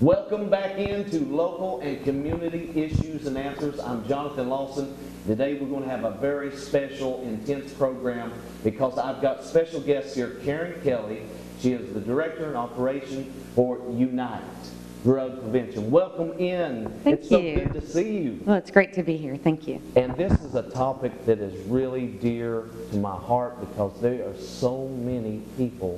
Welcome back into Local and Community Issues and Answers. I'm Jonathan Lawson. Today we're going to have a very special, intense program because I've got special guests here, Karen Kelly. She is the Director in Operation for Unite Drug Prevention. Welcome in. Thank you. It's so good to see you. Well, it's great to be here. Thank you. And this is a topic that is really dear to my heart because there are so many people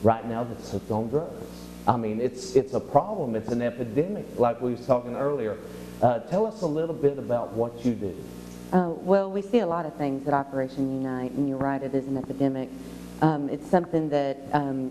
right now that's hooked on drugs. I mean, it's a problem. It's an epidemic, like we was talking earlier. Tell us a little bit about what you do. Well, we see a lot of things at Operation Unite, and you're right, it is an epidemic. It's something that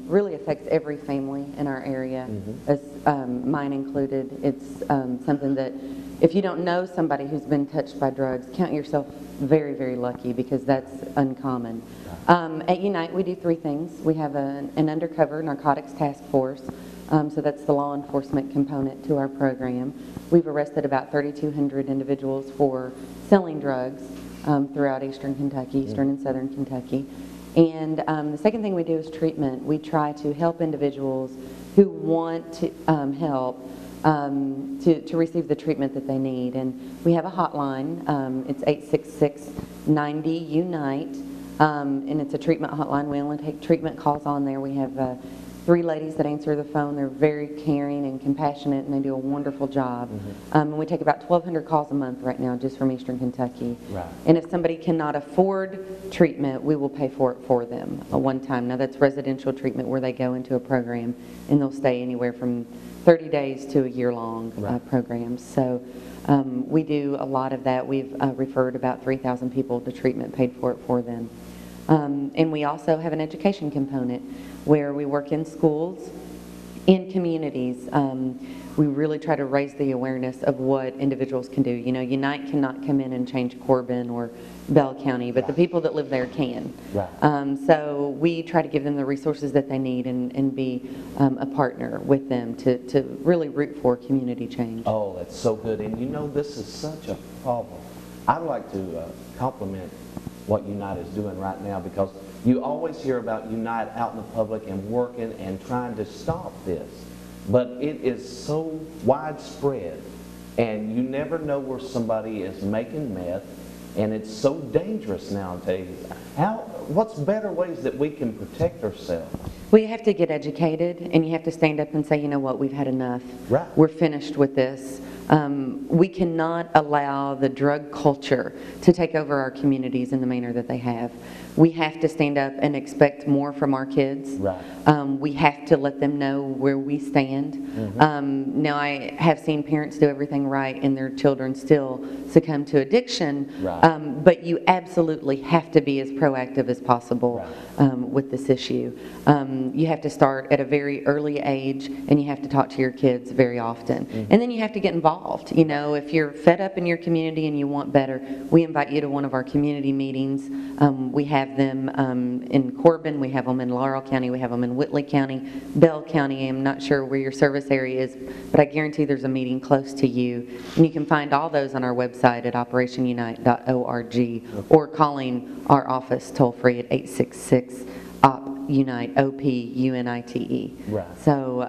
really affects every family in our area, as mine included. It's something that if you don't know somebody who's been touched by drugs, count yourself very, very lucky because that's uncommon. At Unite, we do three things. We have an undercover narcotics task force, so that's the law enforcement component to our program. We've arrested about 3,200 individuals for selling drugs throughout eastern Kentucky, eastern and southern Kentucky. And the second thing we do is treatment. We try to help individuals who want to help to receive the treatment that they need. And we have a hotline. It's 866-90-UNITE. And it's a treatment hotline. We only take treatment calls on there. We have 3 ladies that answer the phone. They're very caring and compassionate, and they do a wonderful job. And we take about 1,200 calls a month right now just from eastern Kentucky. Right. And if somebody cannot afford treatment, we will pay for it for them a one time. Now that's residential treatment where they go into a program and they'll stay anywhere from 30 days to a year-long programs. So we do a lot of that. We've referred about 3,000 people to treatment, paid for it for them. And we also have an education component where we work in schools, in communities. We really try to raise the awareness of what individuals can do. You know, Unite cannot come in and change Corbin or Bell County, but the people that live there can. So we try to give them the resources that they need and be a partner with them to really root for community change. Oh, that's so good. And you know, this is such a problem. I'd like to compliment what Unite is doing right now because you always hear about Unite out in the public and working and trying to stop this. But it is so widespread and you never know where somebody is making meth, and it's so dangerous nowadays. What's better ways that we can protect ourselves? Well, you have to get educated and you have to stand up and say, you know what, we've had enough. Right. We're finished with this. We cannot allow the drug culture to take over our communities in the manner that they have. We have to stand up and expect more from our kids. Right. We have to let them know where we stand. Now, I have seen parents do everything right and their children still succumb to addiction, but you absolutely have to be as proactive as possible with this issue. You have to start at a very early age and you have to talk to your kids very often. And then you have to get involved. You know, if you're fed up in your community and you want better, we invite you to one of our community meetings. We have them in Corbin, we have them in Laurel County, we have them in Whitley County, Bell County. I'm not sure where your service area is, but I guarantee there's a meeting close to you. And you can find all those on our website at operationunite.org or calling our office toll free at 866 UNITE, OPUNITE. Right. So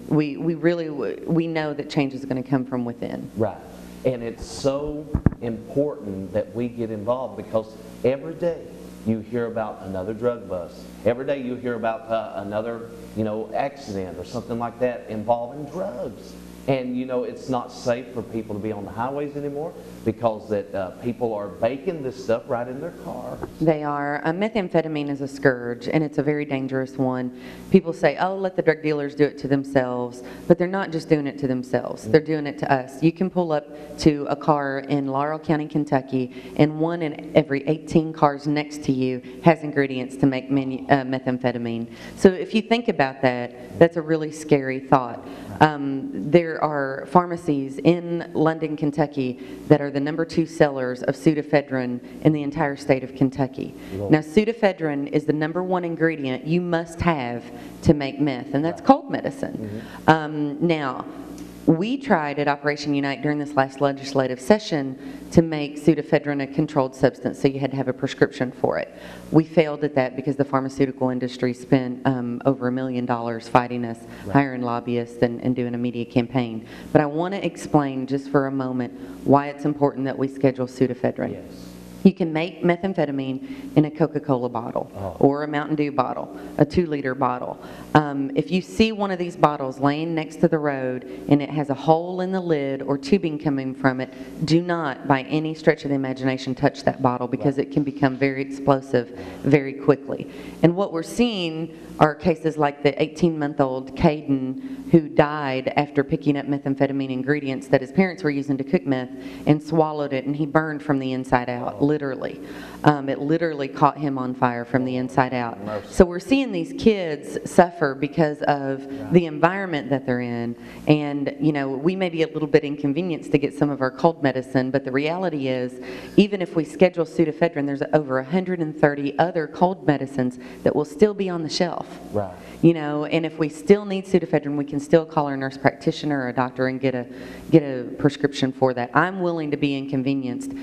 we know that change is going to come from within. Right. And it's so important that we get involved because every day you hear about another drug bust. Every day you hear about another, accident or something like that involving drugs. And it's not safe for people to be on the highways anymore because that people are baking this stuff right in their car. They are. Methamphetamine is a scourge, and it's a very dangerous one. People say, oh, let the drug dealers do it to themselves, but they're not just doing it to themselves. They're doing it to us. You can pull up to a car in Laurel County, Kentucky, and 1 in every 18 cars next to you has ingredients to make methamphetamine. So if you think about that, that's a really scary thought. There are pharmacies in London, Kentucky that are the #2 sellers of pseudoephedrine in the entire state of Kentucky. Now, pseudoephedrine is the #1 ingredient you must have to make meth, and that's cold medicine. Now, We tried at Operation Unite during this last legislative session to make pseudoephedrine a controlled substance, so you had to have a prescription for it. We failed at that because the pharmaceutical industry spent over $1 million fighting us, hiring lobbyists and doing a media campaign. But I want to explain just for a moment why it's important that we schedule pseudoephedrine. Yes. You can make methamphetamine in a Coca-Cola bottle or a Mountain Dew bottle, a 2-liter bottle. If you see one of these bottles laying next to the road and it has a hole in the lid or tubing coming from it, do not, by any stretch of the imagination, touch that bottle because it can become very explosive very quickly. And what we're seeing are cases like the 18-month-old Caden who died after picking up methamphetamine ingredients that his parents were using to cook meth and swallowed it, and he burned from the inside out, literally. It literally caught him on fire from the inside out. So we're seeing these kids suffer because of the environment that they're in, and we may be a little bit inconvenienced to get some of our cold medicine, but the reality is, even if we schedule pseudoephedrine, there's over 130 other cold medicines that will still be on the shelf. Right. And if we still need pseudoephedrine, we can still call our nurse practitioner or a doctor and get a prescription for that. I'm willing to be inconvenienced